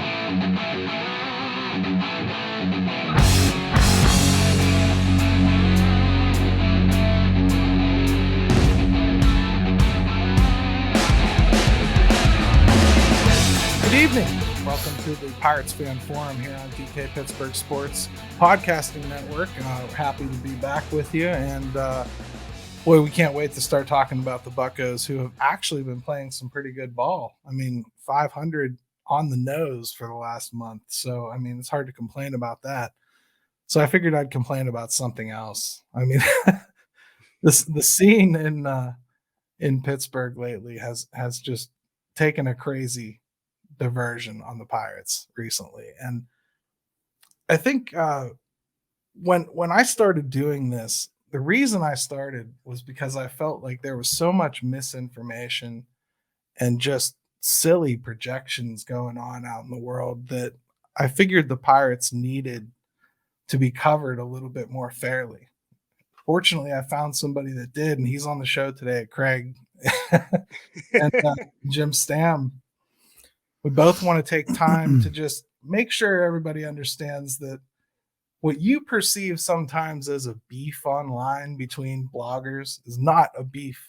Good evening. Welcome to the Pirates Fan Forum here on DK Pittsburgh Sports Podcasting Network. We're happy to be back with you. And boy, we can't wait to start talking about the Bucs, who have actually been playing some pretty good ball. I mean, 500 on the nose for the last month. So, I mean, it's hard to complain about that. So I figured I'd complain about something else. I mean, the scene in Pittsburgh lately has just taken a crazy diversion on the Pirates recently. And I think when I started doing this, the reason I started was because I felt like there was so much misinformation and just silly projections going on out in the world that I figured the Pirates needed to be covered a little bit more fairly. Fortunately, I found somebody that did, and he's on the show today, Craig and Jim Stam. We both want to take time to just make sure everybody understands that what you perceive sometimes as a beef online between bloggers is not a beef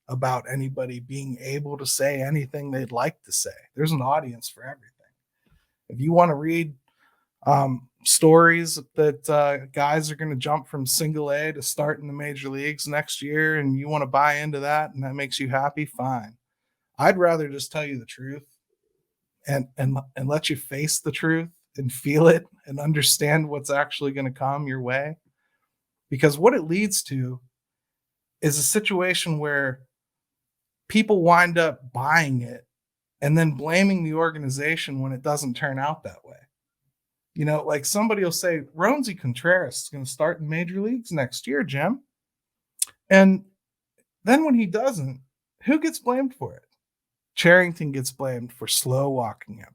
about anybody being able to say anything they'd like to say. There's an audience for everything. If you want to read stories that guys are going to jump from single A to start in the major leagues next year, and you want to buy into that and that makes you happy, fine. I'd rather just tell you the truth and let you face the truth and feel it and understand what's actually going to come your way. Because what it leads to is a situation where people wind up buying it and then blaming the organization when it doesn't turn out that way. You know, like somebody will say, Roansy Contreras is going to start in major leagues next year, Jim. And then when he doesn't, who gets blamed for it? Charrington gets blamed for slow walking him.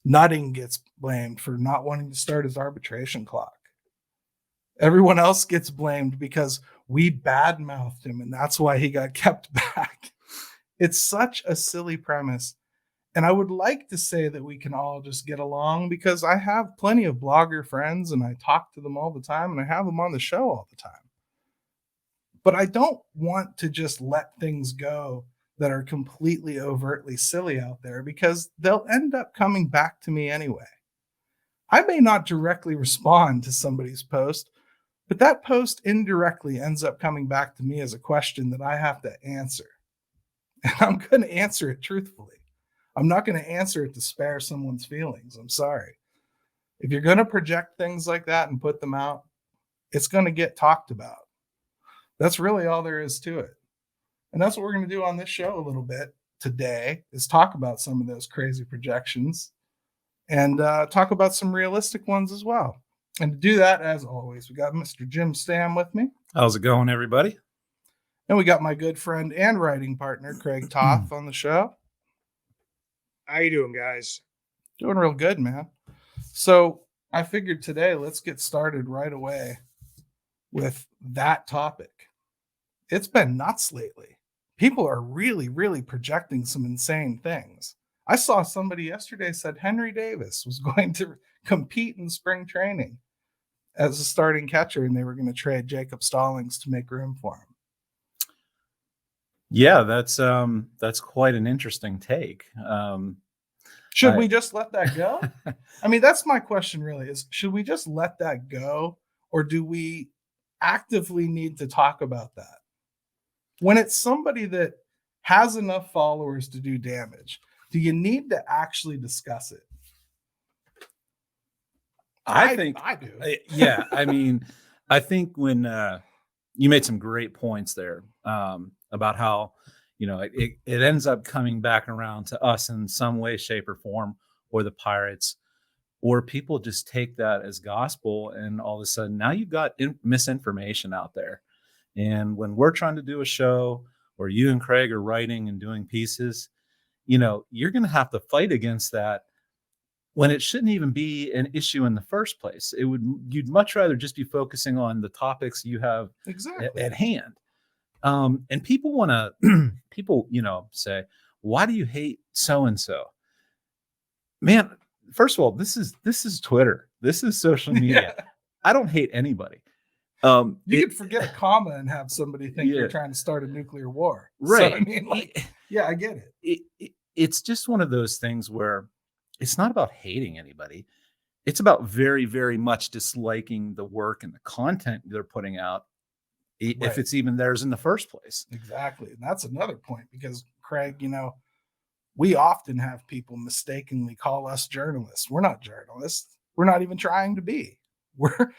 Nutting gets blamed for not wanting to start his arbitration clock. Everyone else gets blamed because we badmouthed him, and that's why he got kept back. It's such a silly premise. And I would like to say that we can all just get along, because I have plenty of blogger friends and I talk to them all the time and I have them on the show all the time. But I don't want to just let things go that are completely overtly silly out there, because they'll end up coming back to me anyway. I may not directly respond to somebody's post, but that post indirectly ends up coming back to me as a question that I have to answer. And I'm going to answer it truthfully. I'm not going to answer it to spare someone's feelings. I'm sorry. If you're going to project things like that and put them out, it's going to get talked about. That's really all there is to it. And that's what we're going to do on this show a little bit today, is talk about some of those crazy projections and talk about some realistic ones as well. And to do that, as always, we got Mr. Jim Stam with me. How's it going, everybody? And we got my good friend and writing partner, Craig Toth, on the show. How you doing, guys? Doing real good, man. So I figured today, let's get started right away with that topic. It's been nuts lately. People are really, really projecting some insane things. I saw somebody yesterday said Henry Davis was going to compete in spring training as a starting catcher, and they were going to trade Jacob Stallings to make room for him. Yeah, that's quite an interesting take. Should we just let that go? I mean, that's my question really, is should we just let that go, or do we actively need to talk about that? When it's somebody that has enough followers to do damage, do you need to actually discuss it? I think I do. Yeah, I mean, I think when you made some great points there about how, you know, it ends up coming back around to us in some way, shape, or form, or the Pirates, or people just take that as gospel, and all of a sudden now you've got misinformation out there. And when we're trying to do a show, or you and Craig are writing and doing pieces, you know, you're going to have to fight against that when it shouldn't even be an issue in the first place. You'd much rather just be focusing on the topics you have at hand. And people want to, people, you know, say, why do you hate so-and-so? Man, first of all, this is Twitter. This is social media. Yeah. I don't hate anybody. You could forget a comma and have somebody think you're trying to start a nuclear war. Right. So, I mean, like, yeah, I get it. It's just one of those things where it's not about hating anybody. It's about very, very much disliking the work and the content they're putting out, if it's even theirs in the first place. Exactly. And that's another point because, Craig, you know, we often have people mistakenly call us journalists. We're not journalists. We're not even trying to be. We're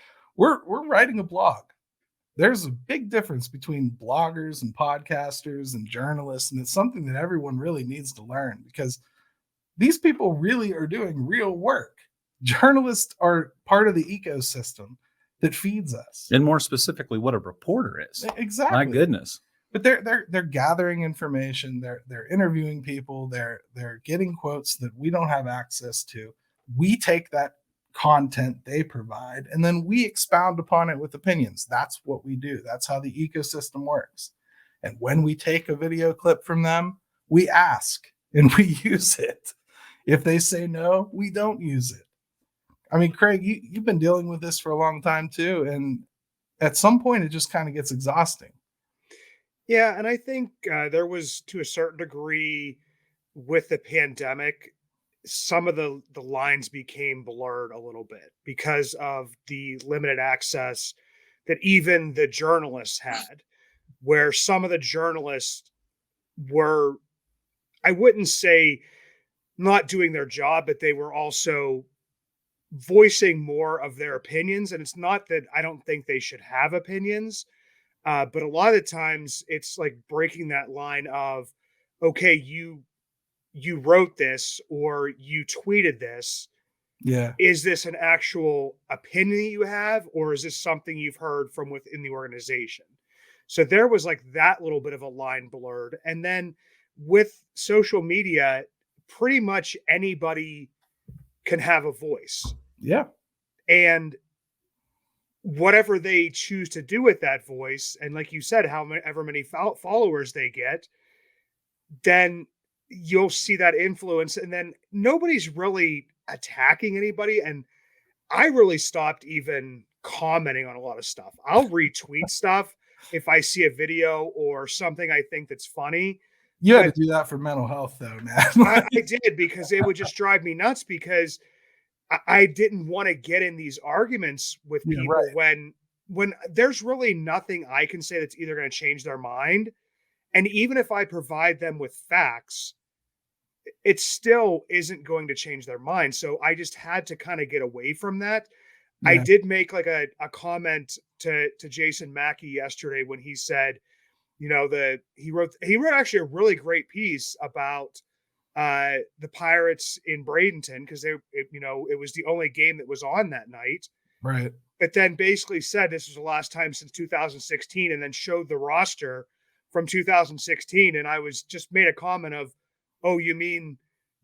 writing a blog. There's a big difference between bloggers and podcasters and journalists, and it's something that everyone really needs to learn because these people really are doing real work. Journalists are part of the ecosystem that feeds us. And more specifically, what a reporter is. Exactly. My goodness. But they're gathering information, they're interviewing people, they're getting quotes that we don't have access to. We take that content they provide and then we expound upon it with opinions. That's what we do. That's how the ecosystem works. And when we take a video clip from them, we ask and we use it. If they say no, we don't use it. I mean, Craig, you've been dealing with this for a long time too, and at some point it just kind of gets exhausting. Yeah, and I think there was, to a certain degree, with the pandemic, some of the lines became blurred a little bit because of the limited access that even the journalists had, where some of the journalists were, I wouldn't say not doing their job, but they were also voicing more of their opinions. And it's not that I don't think they should have opinions. But a lot of the times it's like breaking that line of, okay, you wrote this or you tweeted this. Yeah. Is this an actual opinion you have, or is this something you've heard from within the organization? So there was like that little bit of a line blurred. And then with social media, pretty much anybody can have a voice. Yeah. And whatever they choose to do with that voice, and like you said, however many followers they get, then you'll see that influence, and then nobody's really attacking anybody. And I really stopped even commenting on a lot of stuff. I'll retweet stuff if I see a video or something I think that's funny. You had to do that for mental health, though, man. I did, because it would just drive me nuts, because I didn't want to get in these arguments with people when there's really nothing I can say that's either going to change their mind. And even if I provide them with facts, it still isn't going to change their mind. So I just had to kind of get away from that. Yeah. I did make like a comment to Jason Mackey yesterday when he said, you know, he wrote actually a really great piece about the Pirates in Bradenton, because it was the only game that was on that night. Right. But then basically said this was the last time since 2016, and then showed the roster from 2016. And I was just made a comment of, oh, you mean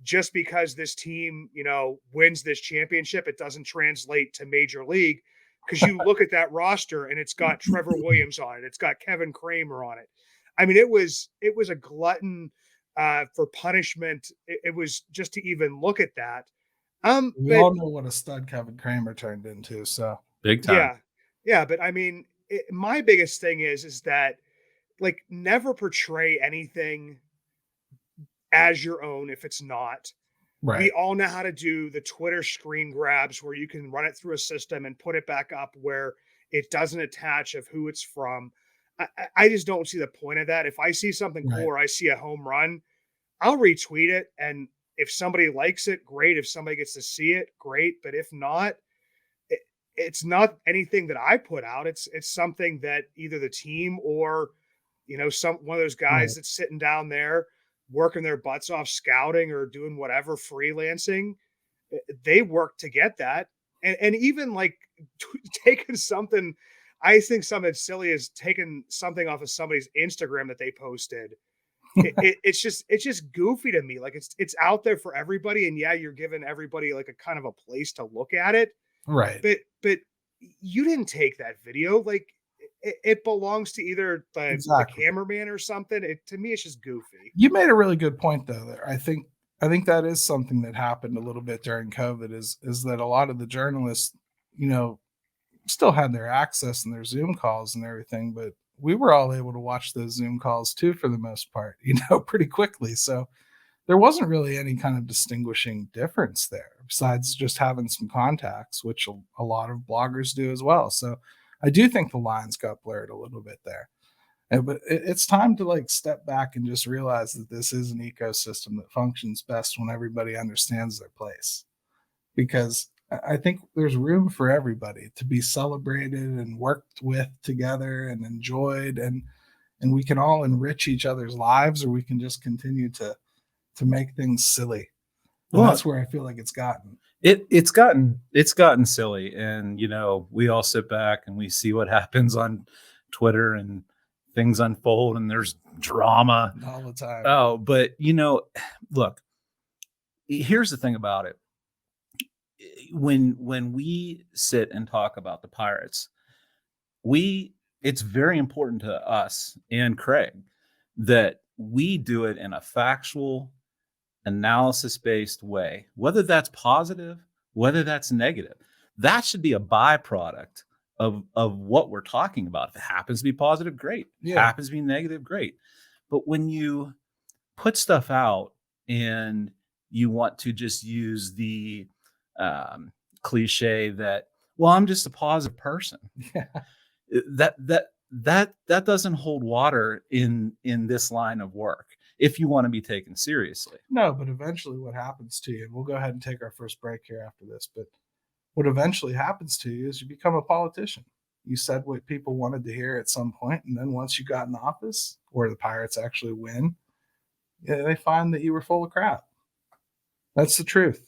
just because this team, wins this championship, it doesn't translate to Major League? Because you look at that roster and it's got Trevor Williams on it. It's got Kevin Kramer on it. I mean, it was a glutton for punishment. It was just to even look at that. We all know what a stud Kevin Kramer turned into. So big time. Yeah. But I mean, my biggest thing is that, like, never portray anything as your own if it's not. Right. We all know how to do the Twitter screen grabs where you can run it through a system and put it back up where it doesn't attach of who it's from. I just don't see the point of that. If I see something cool or I see a home run, I'll retweet it. And if somebody likes it, great. If somebody gets to see it, great. But if not, it's not anything that I put out. It's something that either the team or, one of those guys that's sitting down there working their butts off scouting or doing whatever, freelancing, they work to get that. And even like taking something, I think something silly is taking something off of somebody's Instagram that they posted. It's just goofy to me. Like it's out there for everybody. And yeah, you're giving everybody like a kind of a place to look at it. Right. But you didn't take that video. Like it belongs to either the cameraman or something. To me, it's just goofy. You made a really good point though there. I think I think that is something that happened a little bit during COVID is that a lot of the journalists, still had their access and their Zoom calls and everything, but we were all able to watch those Zoom calls too, for the most part, pretty quickly. So there wasn't really any kind of distinguishing difference there besides just having some contacts, which a lot of bloggers do as well. So I do think the lines got blurred a little bit there. But it's time to step back and just realize that this is an ecosystem that functions best when everybody understands their place. Because I think there's room for everybody to be celebrated and worked with together and enjoyed, and we can all enrich each other's lives, or we can just continue to make things silly. Well, that's where I feel like it's gotten. It's gotten silly, and we all sit back and we see what happens on Twitter, and things unfold, and there's drama all the time. Oh, but look, here's the thing about it. When we sit and talk about the Pirates, it's very important to us and Craig that we do it in a factual, analysis-based way, whether that's positive, whether that's negative. That should be a byproduct of what we're talking about. If it happens to be positive, great. If it happens to be negative, great. But when you put stuff out and you want to just use the cliche that, well, I'm just a positive person. That doesn't hold water in this line of work if you want to be taken seriously. No, but eventually what happens to you, and we'll go ahead and take our first break here after this, but what eventually happens to you is you become a politician. You said what people wanted to hear at some point, and then once you got in office, where the Pirates actually win, they find that you were full of crap. That's the truth.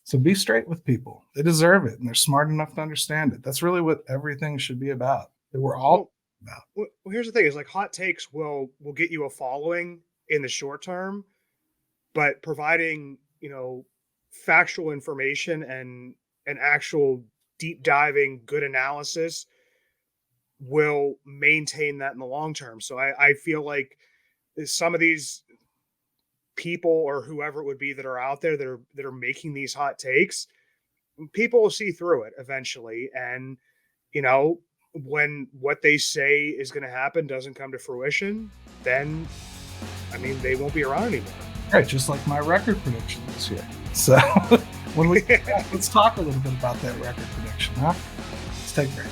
So be straight with people. They deserve it, and they're smart enough to understand it. That's really what everything should be about. That we're all about. Well, here's the thing: is hot takes will get you a following in the short term, but providing factual information and an actual deep diving good analysis will maintain that in the long term. So I feel like some of these people, or whoever it would be that are out there that are making these hot takes, people will see through it eventually. And when what they say is going to happen doesn't come to fruition, then they won't be around anymore. Right, just like my record prediction this year. So let's talk a little bit about that record prediction, huh? Let's take a break.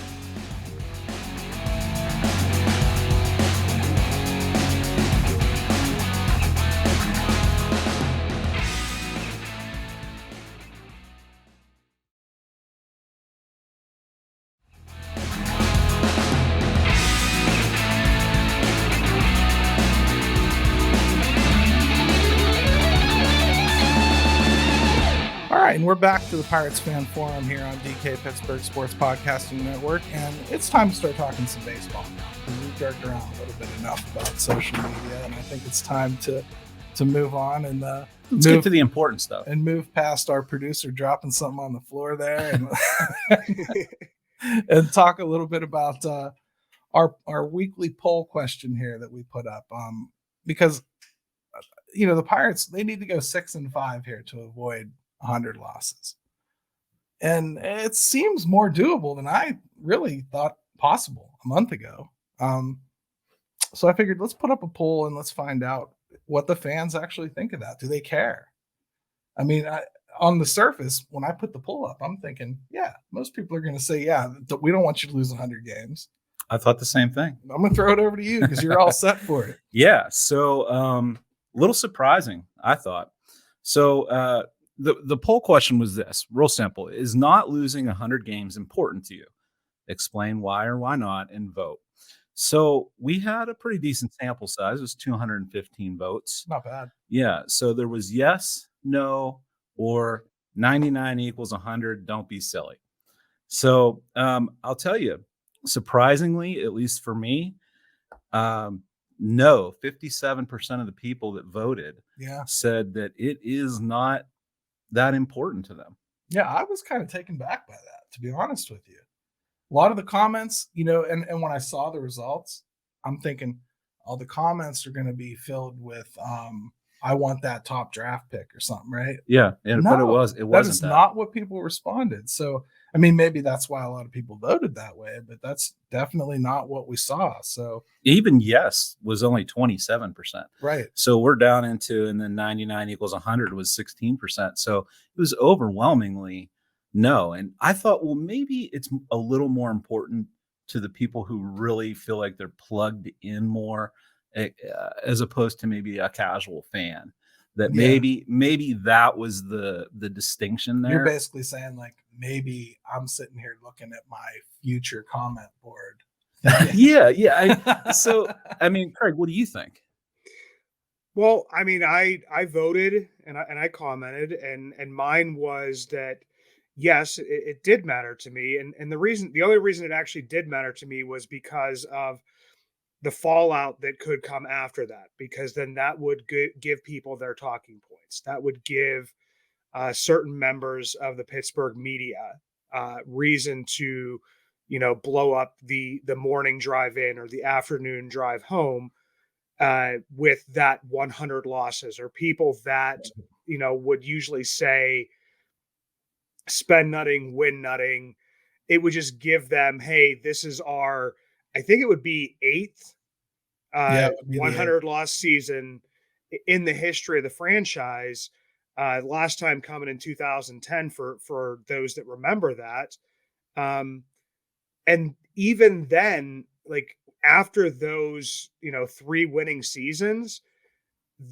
And we're back to the Pirates Fan Forum here on DK Pittsburgh Sports Podcasting Network, and it's time to start talking some baseball now, because we've jerked around a little bit enough about social media, and I think it's time to move on and let's get to the important stuff and move past our producer dropping something on the floor there, and and talk a little bit about our weekly poll question here that we put up, because the Pirates, they need to go 6-5 here to avoid 100 losses. And it seems more doable than I really thought possible a month ago. So I figured let's put up a poll and let's find out what the fans actually think of that. Do they care? On the surface, when I put the poll up, I'm thinking, most people are going to say, we don't want you to lose 100 games. I thought the same thing. I'm going to throw it over to you because you're all set for it. Yeah. So a little surprising, I thought. So the poll question was this, real simple: is not losing 100 games important to you? Explain why or why not, and vote. So we had a pretty decent sample size. It was 215 votes. Not bad. Yeah. So there was yes, no, or 99 equals 100. Don't be silly. So I'll tell you, surprisingly, at least for me, no, 57% of the people that voted said that it is not that important to them. Yeah, I was kind of taken back by that, to be honest with you. A lot of the comments, and when I saw the results, I'm thinking all the comments are going to be filled with I want that top draft pick or something, right? Yeah, but it No, wasn't that is not what people responded. So, I mean, maybe that's why a lot of people voted that way, but that's definitely not what we saw. So even yes was only 27%. right. So we're down into, and then 99 equals 100 was 16%. So it was overwhelmingly no. And I thought, well, maybe it's a little more important to the people who really feel like they're plugged in more, as opposed to maybe a casual fan. That maybe that was the distinction there. You're basically saying, like, maybe I'm sitting here looking at my future comment board. Yeah. So, I mean, Craig, what do you think? Well, I mean, I voted and I commented, and mine was that yes, it did matter to me, and the only reason it actually did matter to me was because of the fallout that could come after that, because then that would give people their talking points. That would give certain members of the Pittsburgh media reason to, blow up the morning drive in or the afternoon drive home with that 100 losses, or people that, would usually say spend nutting, win nutting. It would just give them, hey, this is our, I think it would be eighth 100 loss season in the history of the franchise. Last time coming in 2010 for those that remember that. And even then, like after those, 3 winning seasons,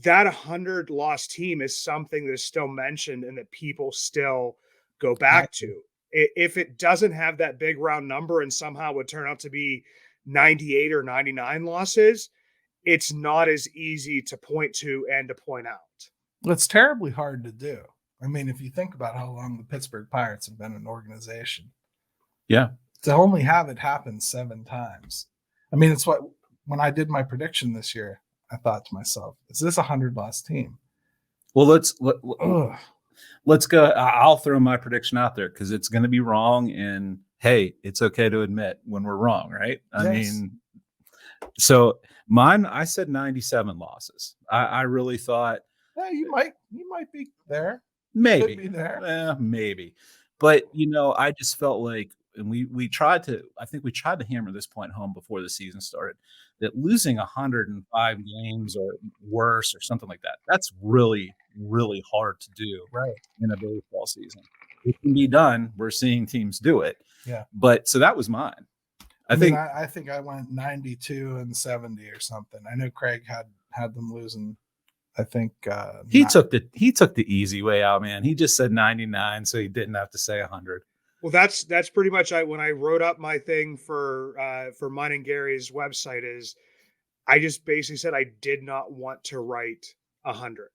that 100 loss team is something that is still mentioned and that people still go back to. If it doesn't have that big round number and somehow would turn out to be 98 or 99 losses, it's not as easy to point to and to point out. Well, it's terribly hard to do. I mean, if you think about how long the Pittsburgh Pirates have been an organization. Yeah. To only have it happen 7 times. I mean, it's what, when I did my prediction this year, I thought to myself, is this a 100-loss team? Well, let's go. I'll throw my prediction out there because it's going to be wrong. And hey, it's okay to admit when we're wrong, right? I mean, so mine, I said 97 losses. I really thought, you might be there. Maybe. Could be there. Maybe. But, I just felt like, and we tried to hammer this point home before the season started, that losing 105 games or worse or something like that, that's really, really hard to do in a baseball season. It can be done. We're seeing teams do it. Yeah. But so that was mine. I think I went 92 and 70 or something. I know Craig had them losing. I think he took the easy way out, man. He just said 99, so he didn't have to say 100. Well, that's pretty much when I wrote up my thing for mine and Gary's website is I just basically said I did not want to write 100.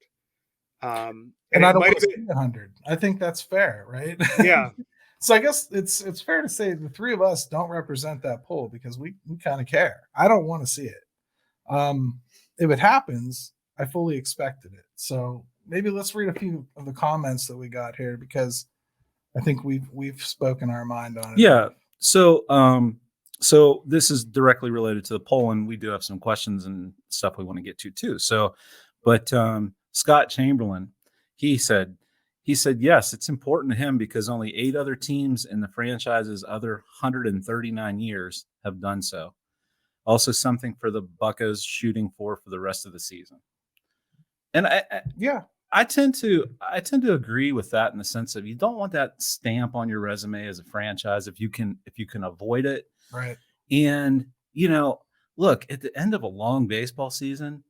And I don't want to see 100. I think that's fair, right? Yeah. So I guess it's fair to say the 3 of us don't represent that poll because we kind of care. I don't want to see it. If it happens, I fully expected it. So maybe let's read a few of the comments that we got here because I think we've spoken our mind on it. Yeah. So this is directly related to the poll, and we do have some questions and stuff we want to get to too. So, but Scott Chamberlain, he said, yes, it's important to him because only 8 other teams in the franchise's other 139 years have done so. Also something for the Bucs shooting for the rest of the season. And I tend to agree with that in the sense of you don't want that stamp on your resume as a franchise if you can avoid it. Right. And, look, at the end of a long baseball season,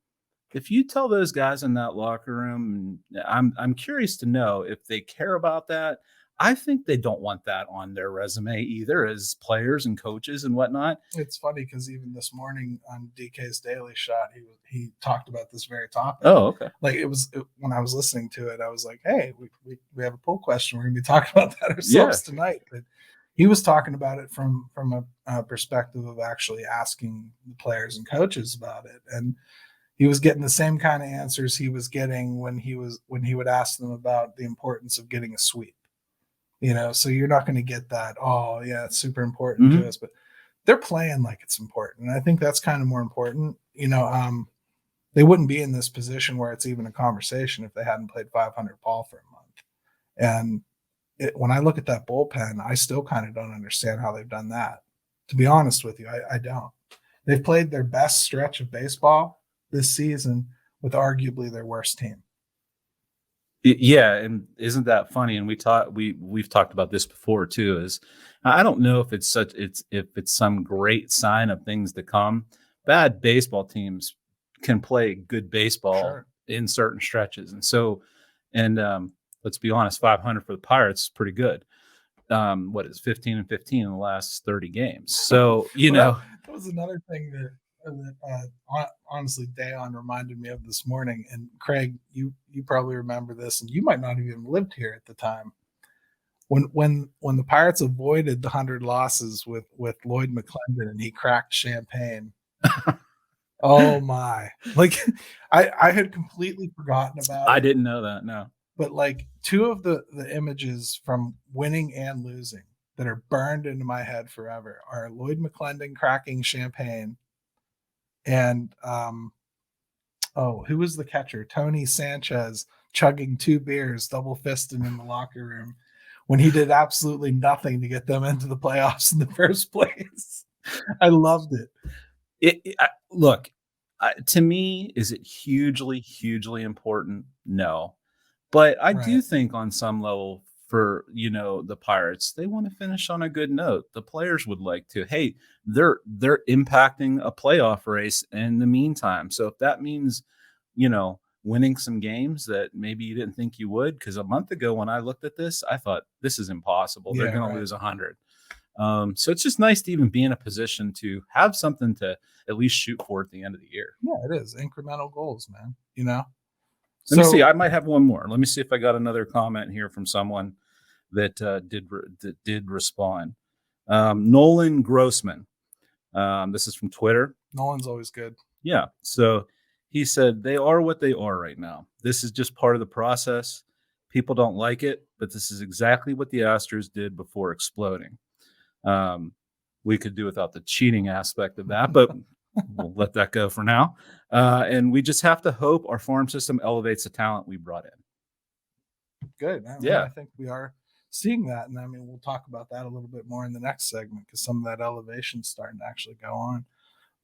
if you tell those guys in that locker room, I'm curious to know if they care about that. I think they don't want that on their resume either as players and coaches and whatnot. It's funny because even this morning on DK's Daily Shot, he talked about this very topic. Oh, okay. Like when I was listening to it, I was like, hey, we have a poll question. We're going to be talking about that ourselves tonight. But he was talking about it from a perspective of actually asking the players and coaches about it. And he was getting the same kind of answers he was getting when he would ask them about the importance of getting a sweep. So you're not going to get that. Oh yeah, it's super important to us, but they're playing like it's important. And I think that's kind of more important. they wouldn't be in this position where it's even a conversation if they hadn't played 500 ball for a month. And when I look at that bullpen, I still kind of don't understand how they've done that. To be honest with you, I don't. They've played their best stretch of baseball this season with arguably their worst team. Yeah, and isn't that funny? And we've talked about this before too. Is I don't know if it's some great sign of things to come. Bad baseball teams can play good baseball in certain stretches, and so let's be honest, 500 for the Pirates is pretty good. What is 15-15 in the last 30 games? So that was another thing that honestly Dejan reminded me of this morning. And Craig, you probably remember this, and you might not have even lived here at the time. When the Pirates avoided the 100 losses with Lloyd McClendon and he cracked champagne. Oh my! Like I had completely forgotten about it. I didn't know that. No. But like two of the images from winning and losing that are burned into my head forever are Lloyd McClendon cracking champagne and who was the catcher? Tony Sanchez chugging 2 beers, double fisting in the locker room when he did absolutely nothing to get them into the playoffs in the first place. I loved it. Look, to me, is it hugely, hugely important? No. But I do think on some level for, the Pirates, they want to finish on a good note. The players would like to. Hey, they're impacting a playoff race in the meantime. So if that means, winning some games that maybe you didn't think you would, because a month ago when I looked at this, I thought this is impossible. They're going to lose 100. So it's just nice to even be in a position to have something to at least shoot for at the end of the year. Yeah, it is. Incremental goals, man. Let me see. I might have one more. Let me see if I got another comment here from someone that did respond. Nolan Grossman. This is from Twitter. Nolan's always good. Yeah. So he said, they are what they are right now. This is just part of the process. People don't like it, but this is exactly what the Astros did before exploding. We could do without the cheating aspect of that, but we'll let that go for now. And we just have to hope our farm system elevates the talent we brought in. Good. I think we are seeing that. And we'll talk about that a little bit more in the next segment because some of that elevation is starting to actually go on.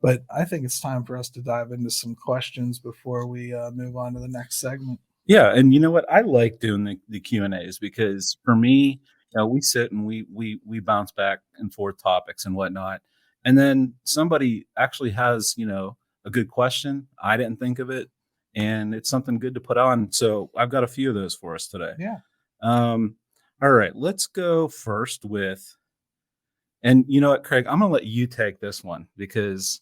But I think it's time for us to dive into some questions before we move on to the next segment. Yeah. And you know what? I like doing the Q&As because for me, we sit and we bounce back and forth topics and whatnot. And then somebody actually has, a good question. I didn't think of it. And it's something good to put on. So I've got a few of those for us today. Yeah. All right. Let's go first with, and you know what, Craig, I'm going to let you take this one because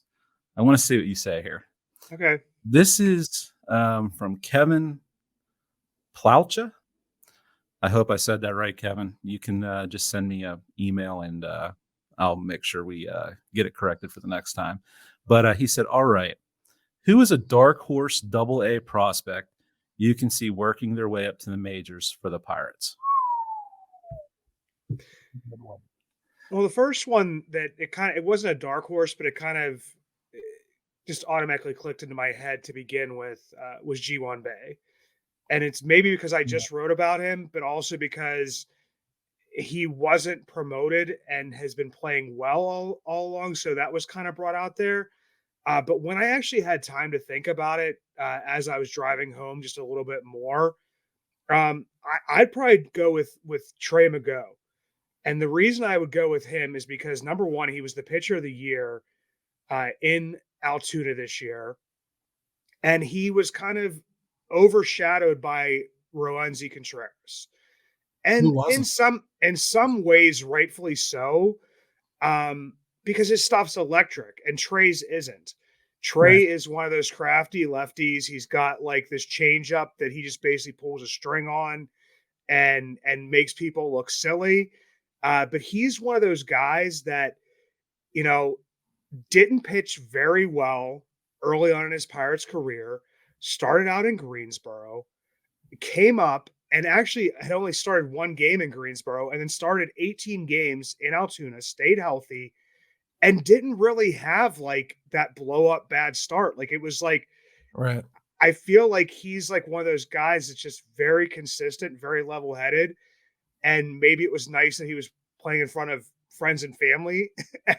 I want to see what you say here. Okay. This is from Kevin Plaucha. I hope I said that right, Kevin. You can just send me an email and I'll make sure we get it corrected for the next time. But he said, all right, who is a dark horse AA prospect you can see working their way up to the majors for the Pirates? Well, the first one that it wasn't a dark horse, but it kind of just automatically clicked into my head to begin with was G1 Bay. And it's maybe because I just wrote about him, but also because he wasn't promoted and has been playing well all along. So that was kind of brought out there. But when I actually had time to think about it as I was driving home just a little bit more, I'd probably go with Trey Mago. And the reason I would go with him is because, number one, he was the pitcher of the year in Altoona this year. And he was kind of overshadowed by Roansy Contreras. And in some ways, rightfully so, because his stuff's electric and Trey's isn't. Trey is one of those crafty lefties. He's got like this changeup that he just basically pulls a string on and makes people look silly. But he's one of those guys that, didn't pitch very well early on in his Pirates career, started out in Greensboro, came up and actually had only started 1 game in Greensboro and then started 18 games in Altoona, stayed healthy, and didn't really have like that blow up bad start. Like it was like Right. I feel like he's like one of those guys that's just very consistent, very level-headed, and maybe it was nice that he was playing in front of friends and family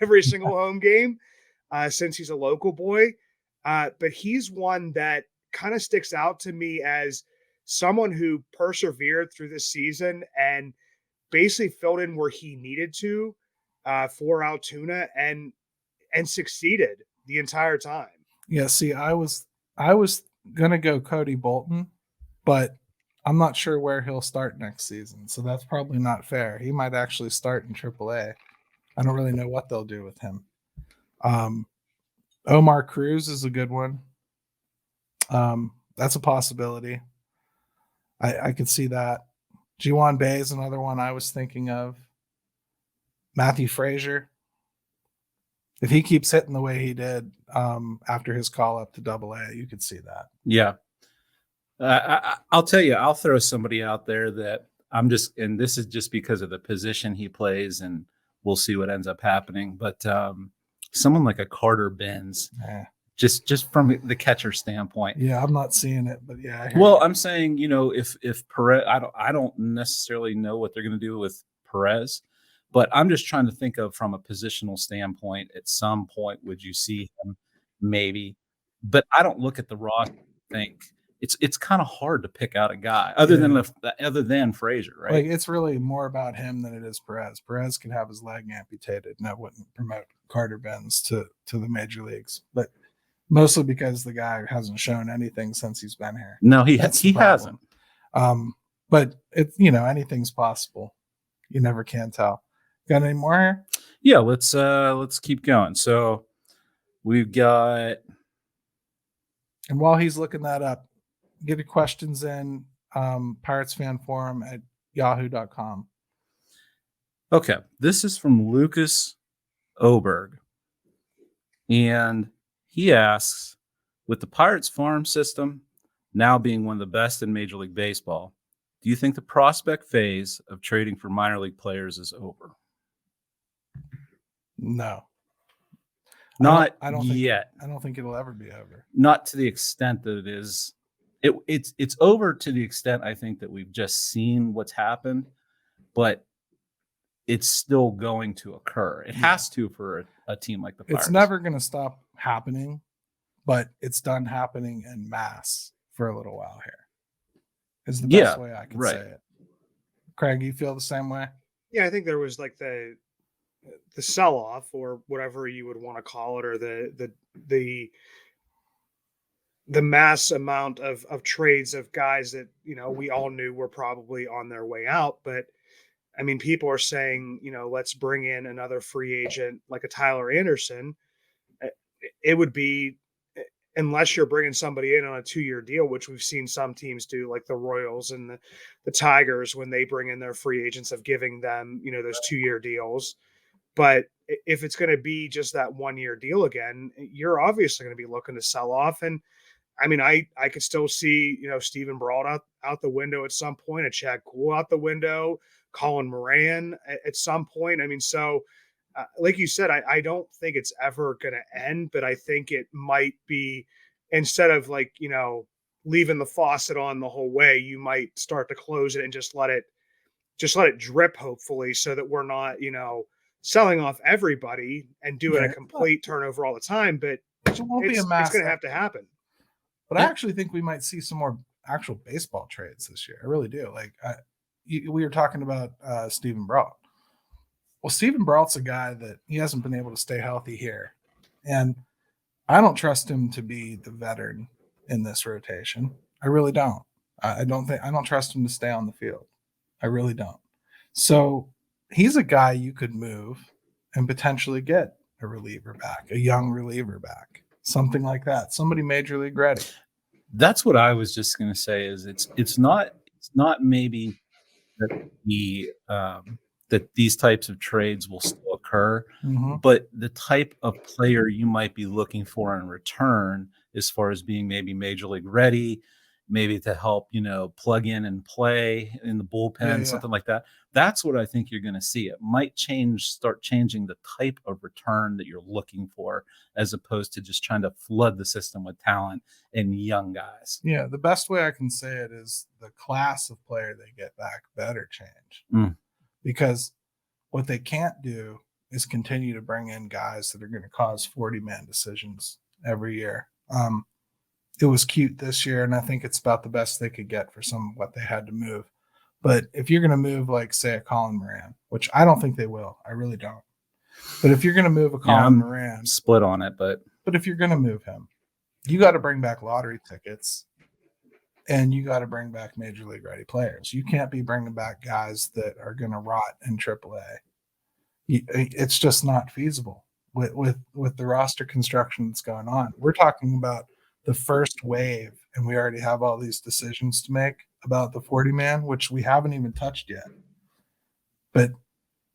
every single home game, since he's a local boy. But he's one that kind of sticks out to me as someone who persevered through the season and basically filled in where he needed to for Altoona and succeeded the entire time. Yeah. See, I was gonna go Cody Bolton, but I'm not sure where he'll start next season, so that's probably not fair. He might actually start in AAA. I don't really know what they'll do with him. Omar Cruz is a good one. That's a possibility. I could see that. Juwan Bay is another one I was thinking of. Matthew Frazier. If he keeps hitting the way he did after his call up to AA, you could see that. Yeah. I'll tell you, I'll throw somebody out there that and this is just because of the position he plays, and we'll see what ends up happening. But someone like a Carter Benz, just from the catcher standpoint. Yeah, I'm not seeing it, but yeah. Well, I'm saying, if Perez, I don't necessarily know what they're going to do with Perez, but I'm just trying to think of from a positional standpoint. At some point, would you see him? Maybe, but I don't look at the roster and think it's kind of hard to pick out a guy other than Frazier, right? Like, it's really more about him than it is Perez. Perez could have his leg amputated, and that wouldn't promote Carter Benz to the major leagues, but mostly because the guy hasn't shown anything since he's been here. No, he hasn't. But anything's possible. You never can tell. Got any more here? Yeah, let's keep going. So we've got, and while he's looking that up, get your questions in Pirates Fan Forum at yahoo.com. Okay, this is from Lucas Oberg, and he asks, with the Pirates farm system now being one of the best in Major League Baseball, do you think the prospect phase of trading for minor league players is over? No. Not I don't yet. I don't think it'll ever be over. Not to the extent that it is. It's over to the extent, I think, that we've just seen what's happened, but it's still going to occur. It has to for a team like the Pirates. It's never going to stop happening, but it's done happening en masse for a little while here. Is the best way I can say it. Craig, you feel the same way? Yeah, I think there was like the sell-off, or whatever you would want to call it, or the mass amount of trades of guys that, we all knew were probably on their way out. But I mean, people are saying, let's bring in another free agent like a Tyler Anderson. It would be, unless you're bringing somebody in on a 2-year deal, which we've seen some teams do, like the Royals and the Tigers, when they bring in their free agents, of giving them, those 2-year deals. But if it's going to be just that 1-year deal again, you're obviously going to be looking to sell off. And I mean, I could still see, Stephen Brault out the window at some point, a Chad Kuhl out the window, Colin Moran at some point. I mean, so like you said, I don't think it's ever going to end, but I think it might be, instead of like, leaving the faucet on the whole way, you might start to close it and just let it drip, hopefully, so that we're not, selling off everybody and doing a complete turnover all the time. But it won't be a mass. It's going to have to happen. But I actually think we might see some more actual baseball trades this year. I really do. Like, we were talking about Stephen Brault. Well, Stephen Brault's a guy that he hasn't been able to stay healthy here. And I don't trust him to be the veteran in this rotation. I really don't. I don't trust him to stay on the field. I really don't. So he's a guy you could move and potentially get a reliever back, a young reliever back, something like that. Somebody major league ready. That's what I was just going to say. Is it's not maybe that that these types of trades will still occur, but the type of player you might be looking for in return, as far as being maybe major league ready, maybe to help, plug in and play in the bullpen, something like that. That's what I think you're going to see. It might start changing the type of return that you're looking for, as opposed to just trying to flood the system with talent and young guys. Yeah, the best way I can say it is the class of player they get back better change. Because what they can't do is continue to bring in guys that are going to cause 40-man decisions every year. It was cute this year, and I think it's about the best they could get for some of what they had to move. But if you're going to move, like, say, a Colin Moran, which I don't think they will, I really don't. But if you're going to move a Colin Moran, split on it, but if you're going to move him, you got to bring back lottery tickets, and you got to bring back major league ready players. You can't be bringing back guys that are going to rot in AAA. It's just not feasible with the roster construction that's going on. We're talking about the first wave, and we already have all these decisions to make about the 40-man, which we haven't even touched yet. But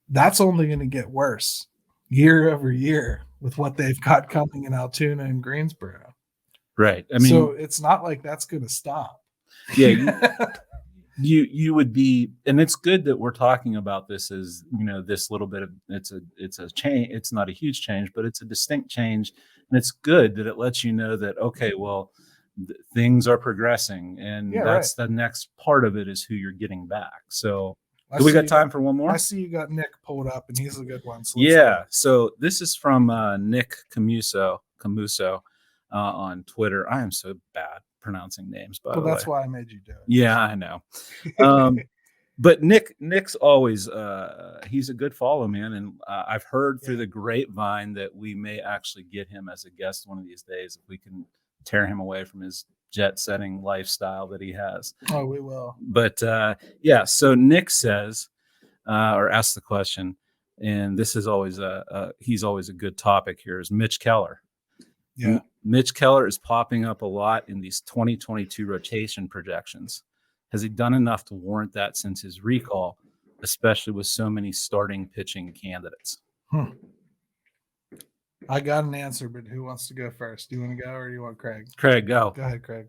that's only going to get worse year over year with what they've got coming in Altoona and Greensboro. Right. I mean, so it's not like that's going to stop. Yeah. You would be, and it's good that we're talking about this as, this little bit of, it's a change. It's not a huge change, but it's a distinct change. And it's good that it lets you know that, okay, well, things are progressing, and that's the next part of it, is who you're getting back. So do we got time for one more? I see you got Nick pulled up, and he's a good one. So so this is from Nick Camuso on Twitter. I am so bad pronouncing names, by the way. That's why I made you do it. Yeah, I know. But Nick's always he's a good follow, man, and I've heard through the grapevine that we may actually get him as a guest one of these days if we can tear him away from his jet-setting lifestyle that he has. Oh, we will. But so Nick says, or asks the question, and this is always he's always a good topic here, is Mitch Keller. Yeah. Mitch Keller is popping up a lot in these 2022 rotation projections. Has he done enough to warrant that since his recall, especially with so many starting pitching candidates? I got an answer, but who wants to go first? Do you want to go, or do you want Craig? Craig, go. Go ahead, Craig.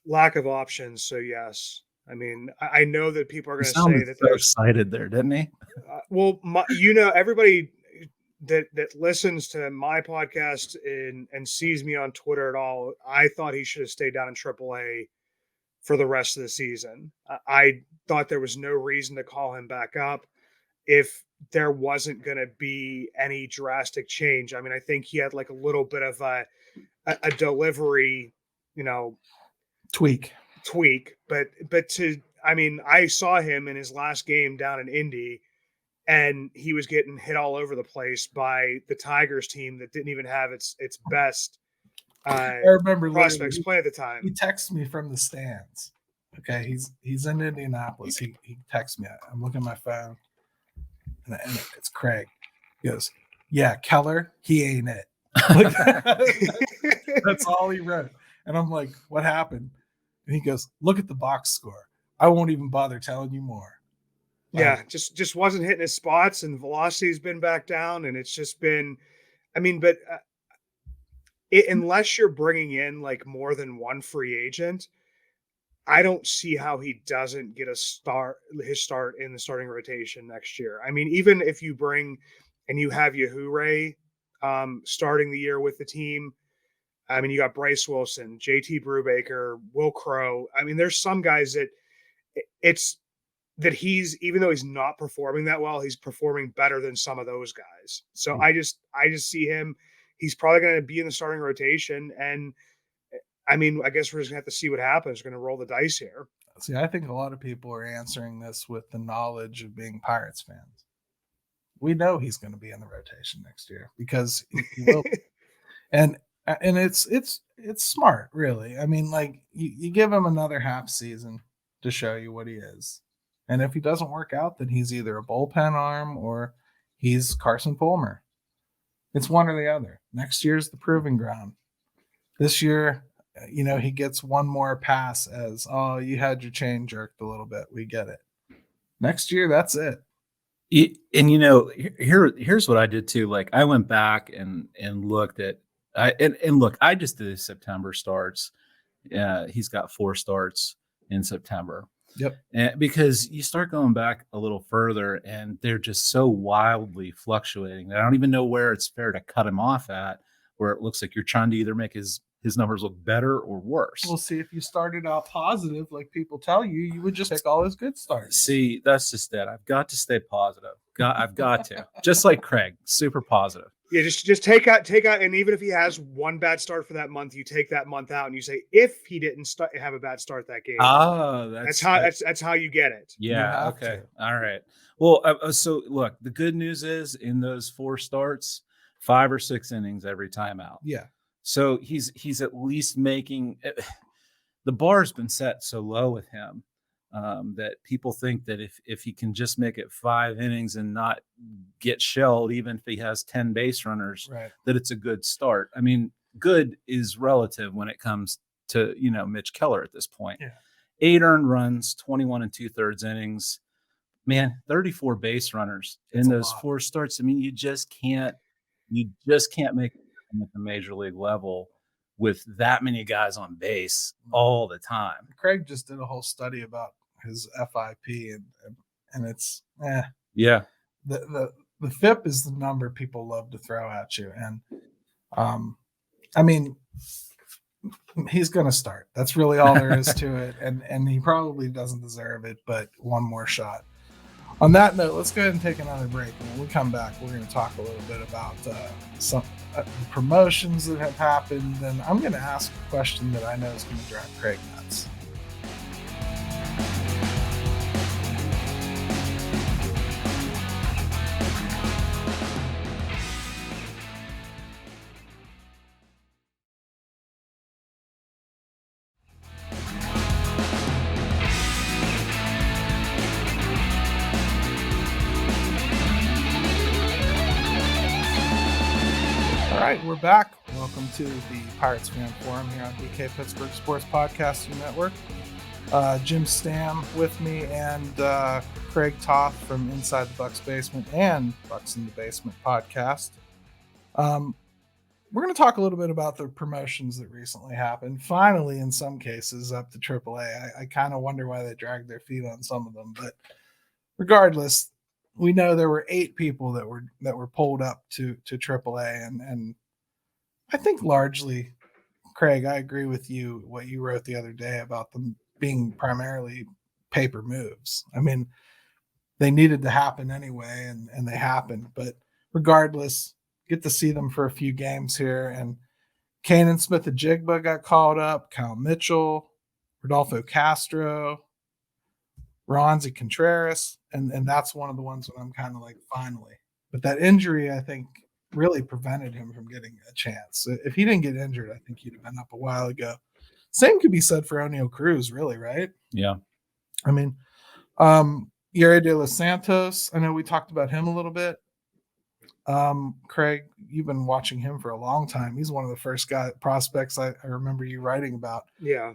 Lack of options, so yes. I mean, I know that people are going to say that they're excited there, didn't he? Everybody that listens to my podcast and sees me on Twitter at all, I thought he should have stayed down in AAA for the rest of the season. I thought there was no reason to call him back up if there wasn't going to be any drastic change. I mean, I think he had like a little bit of a delivery, tweak, but I saw him in his last game down in Indy, and he was getting hit all over the place by the Tigers team that didn't even have its best I remember prospects play at the time. He texts me from the stands. Okay, he's in Indianapolis. He texts me. I'm looking at my phone, and it's Craig. He goes, "Yeah, Keller, he ain't it." That's all he wrote. And I'm like, "What happened?" And he goes, "Look at the box score. I won't even bother telling you more." Just wasn't hitting his spots, and velocity's been back down, and it's just been, unless you're bringing in like more than one free agent, I don't see how he doesn't get his start in the starting rotation next year. I mean, even if you bring and you have Yahure starting the year with the team, I mean, you got Bryce Wilson, JT Brubaker, Will Crow. I mean, there's some guys that he's, even though he's not performing that well, he's performing better than some of those guys. So I just see him. He's probably going to be in the starting rotation. And I mean, I guess we're just going to have to see what happens. We're going to roll the dice here. See, I think a lot of people are answering this with the knowledge of being Pirates fans. We know he's going to be in the rotation next year because he will. And it's smart, really. I mean, like you give him another half season to show you what he is. And if he doesn't work out, then he's either a bullpen arm or he's Carson Fulmer. It's one or the other. Next year's the proving ground. This year, he gets one more pass as, oh, you had your chain jerked a little bit. We get it. Next year, that's it. And here's what I did too. Like I went back and looked at, look, I just did September starts, He's got 4 starts in September. Yep. And because you start going back a little further and they're just so wildly fluctuating that I don't even know where it's fair to cut him off at, where it looks like you're trying to either make his numbers look better or worse. We'll see. If you started out positive, like people tell you, you would just pick all his good starts. See, that's just it. I've got to stay positive. I've got to. Just like Craig, super positive. Yeah, just take out, and even if he has one bad start for that month, you take that month out and you say if he didn't have a bad start that game. Oh, that's how you get it. Yeah. Okay. All right. Well, so look, the good news is in those 4 starts, 5 or 6 innings every time out. Yeah. So he's at least making the bar's been set so low with him that people think that if he can just make it 5 innings and not get shelled, even if he has 10 base runners, right, that it's a good start. I mean, good is relative when it comes to, Mitch Keller at this point. Yeah. 8 earned runs, 21 2/3 innings, man, 34 base runners in those 4 starts. I mean, you just can't make it at the major league level with that many guys on base all the time. Craig just did a whole study about his FIP and it's yeah. The FIP is the number people love to throw at you, and I mean, he's going to start. That's really all there is to it, and he probably doesn't deserve it, but one more shot. On that note, let's go ahead and take another break. When we come back, we're going to talk a little bit about some promotions that have happened. And I'm going to ask a question that I know is going to drive Craig nuts. All right, we're back. Welcome to the Pirates Fan Forum here on DK Pittsburgh Sports Podcasting Network. Jim Stam with me and Craig Toth from Inside the Bucs Basement and Bucs in the Basement podcast. We're going to talk a little bit about the promotions that recently happened. Finally, in some cases, up to AAA. I kind of wonder why they dragged their feet on some of them, but regardless, we know there were 8 people that were pulled up to AAA, and I think largely, Craig, I agree with you what you wrote the other day about them being primarily paper moves. I mean, they needed to happen anyway, and they happened. But regardless, get to see them for a few games here. And Kanan Smith-Njigba got called up, Kyle Mitchell, Rodolfo Castro, Ronzi Contreras, and that's one of the ones that I'm kind of like, finally. But that injury, I think, really prevented him from getting a chance. If he didn't get injured, I think he'd have been up a while ago. Same could be said for O'Neal Cruz, really, right? Yeah. I mean, Yuri De Los Santos, I know we talked about him a little bit. Craig, you've been watching him for a long time. He's one of the first prospects I remember you writing about. Yeah.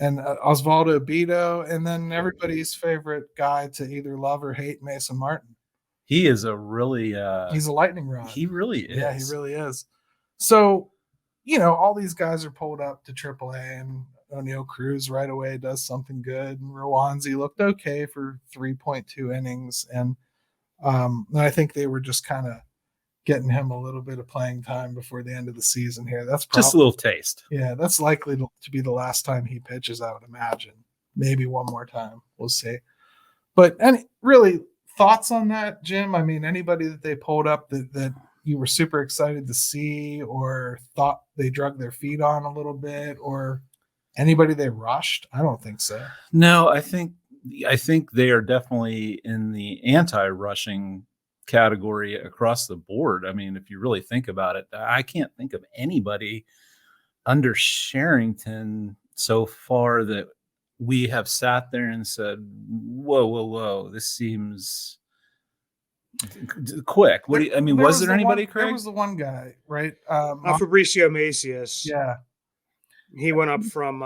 And Osvaldo Bido, and then everybody's favorite guy to either love or hate, Mason Martin. He is a really he's a lightning rod. He really is. Yeah, he really is. So, all these guys are pulled up to AAA, and O'Neal Cruz right away does something good, and Rowanzi looked okay for 3.2 innings, and I think they were just kind of getting him a little bit of playing time before the end of the season here. That's just a little taste. Yeah, that's likely to be the last time he pitches, I would imagine. Maybe one more time. We'll see. But really, thoughts on that, Jim? I mean, anybody that they pulled up that you were super excited to see or thought they drug their feet on a little bit, or anybody they rushed? I don't think so. No, I think they are definitely in the anti-rushing category across the board. I mean, if you really think about it, I can't think of anybody under Sherrington so far that we have sat there and said, whoa, this seems quick. Was there anybody, Craig? There was the one guy, right? Fabricio Macias. Yeah. He went up from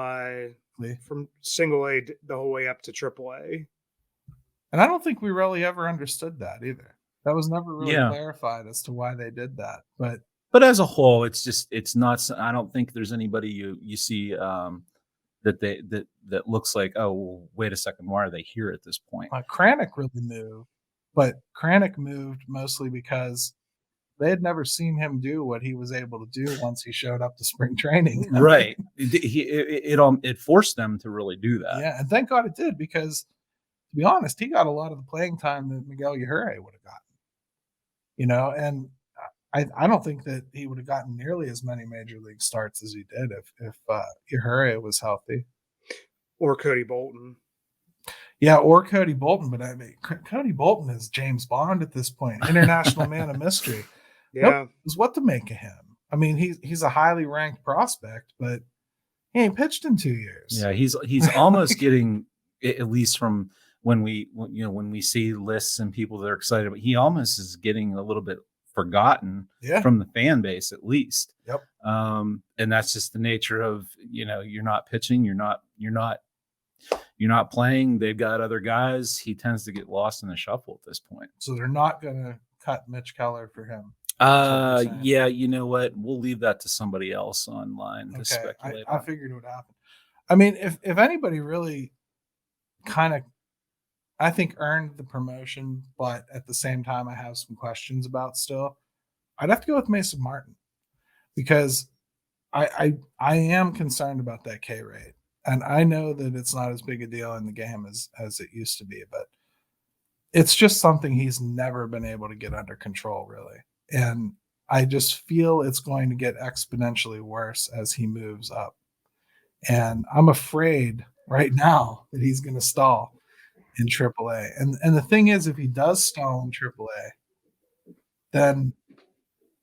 single A the whole way up to AAA. And I don't think we really ever understood that either. That was never really clarified as to why they did that. But as a whole, it's not. I don't think there's anybody you see that looks like, oh, well, wait a second, why are they here at this point? Kranick really moved, but Kranick moved mostly because they had never seen him do what he was able to do once he showed up to spring training. Right. It forced them to really do that. Yeah, and thank God it did, because to be honest, he got a lot of the playing time that Miguel Yajure would have gotten. And I don't think that he would have gotten nearly as many major league starts as he did if Yajure was healthy. Or Cody Bolton. Yeah, or Cody Bolton. But I mean, Cody Bolton is James Bond at this point, international man of mystery. Yeah, Nobody knows what to make of him. I mean, he's a highly ranked prospect, but he ain't pitched in 2 years. Yeah, he's almost getting, at least from when we see lists and people that are excited, but he almost is getting a little bit forgotten from the fan base, at least. Yep. And that's just the nature of, you're not pitching, you're not playing. They've got other guys. He tends to get lost in the shuffle at this point. So they're not going to cut Mitch Keller for him. Yeah, you know what? We'll leave that to somebody else online to speculate. I figured it would happen. I mean, if anybody really kind of, I think, earned the promotion, but at the same time I have some questions about still, I'd have to go with Mason Martin, because I am concerned about that K rate. And I know that it's not as big a deal in the game as it used to be, but it's just something he's never been able to get under control, really. And I just feel it's going to get exponentially worse as he moves up. And I'm afraid right now that he's going to stall in AAA. And the thing is, if he does stall in AAA, then,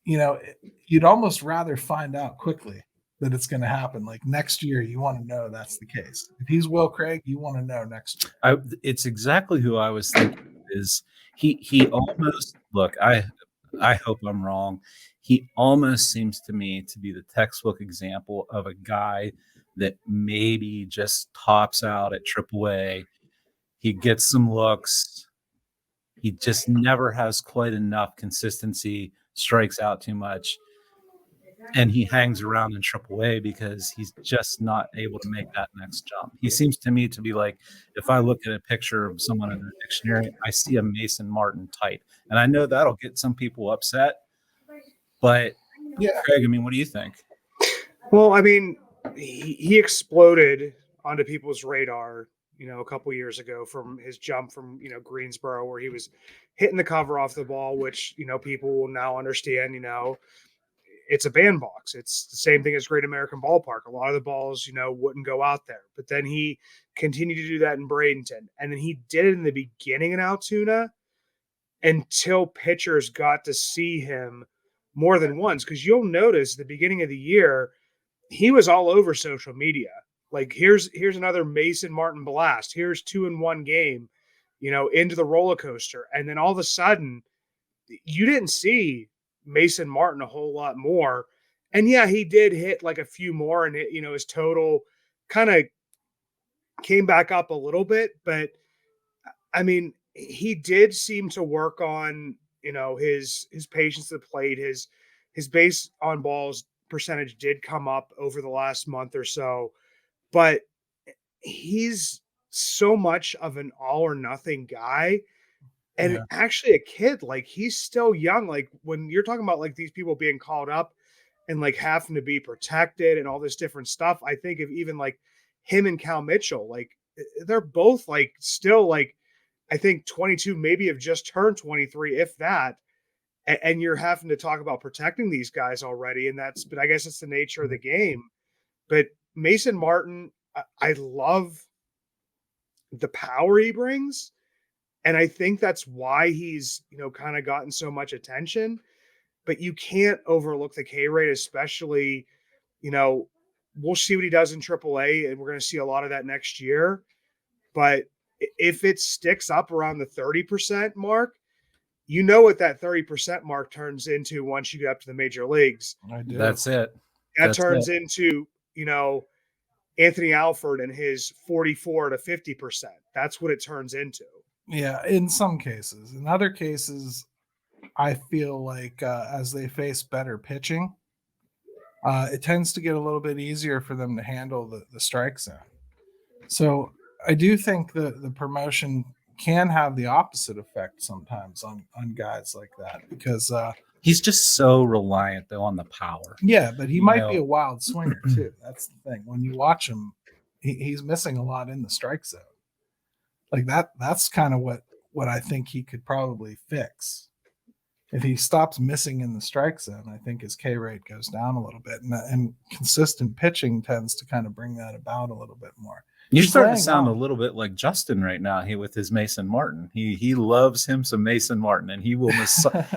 you'd almost rather find out quickly that it's going to happen. Like next year, you want to know that's the case. If he's Will Craig, you want to know next year. It's exactly who I was thinking. Is he almost, look, I hope I'm wrong. He almost seems to me to be the textbook example of a guy that maybe just tops out at AAA. He gets some looks. He just never has quite enough consistency, strikes out too much, and he hangs around in AAA because he's just not able to make that next jump. He seems to me to be like, if I look at a picture of someone in the dictionary, I see a Mason Martin type. And I know that'll get some people upset, but yeah, Craig, I mean, what do you think? Well, I mean, he exploded onto people's radar, a couple years ago from his jump from, Greensboro, where he was hitting the cover off the ball, which, people will now understand, it's a bandbox. It's the same thing as Great American Ballpark. A lot of the balls, wouldn't go out there. But then he continued to do that in Bradenton. And then he did it in the beginning in Altoona until pitchers got to see him more than once. Because you'll notice the beginning of the year, he was all over social media. Like, here's another Mason Martin blast. Here's 2-in-1 game, into the roller coaster. And then all of a sudden, you didn't see Mason Martin a whole lot more. And yeah, he did hit like a few more, and his total kind of came back up a little bit. But I mean, he did seem to work on, his patience at the plate, his base on balls percentage did come up over the last month or so, but he's so much of an all or nothing guy. And actually a kid, like, he's still young. Like, when you're talking about like these people being called up and like having to be protected and all this different stuff, I think of even like him and Cal Mitchell, like they're both like still like, I think 22, maybe have just turned 23, if that. And you're having to talk about protecting these guys already. But I guess it's the nature of the game. But Mason Martin, I love the power he brings. And I think that's why he's, kind of gotten so much attention. But you can't overlook the K rate, especially, we'll see what he does in AAA, and we're going to see a lot of that next year. But if it sticks up around the 30% mark, what that 30% mark turns into once you get up to the major leagues. I do. That's it. That turns into, Anthony Alford and his 44 to 50%. That's what it turns into. Yeah, in some cases. In other cases, I feel like as they face better pitching, it tends to get a little bit easier for them to handle the strike zone. So I do think the promotion can have the opposite effect sometimes on guys like that, because he's just so reliant though on the power. Yeah, but he might be a wild swinger too. That's the thing. When you watch him, he's missing a lot in the strike zone. Like that's kind of what I think he could probably fix. If he stops missing in the strike zone, I think his K rate goes down a little bit, and consistent pitching tends to kind of bring that about a little bit more. You're starting to sound a little bit like Justin right now. With his Mason Martin, he loves him some Mason Martin, and he will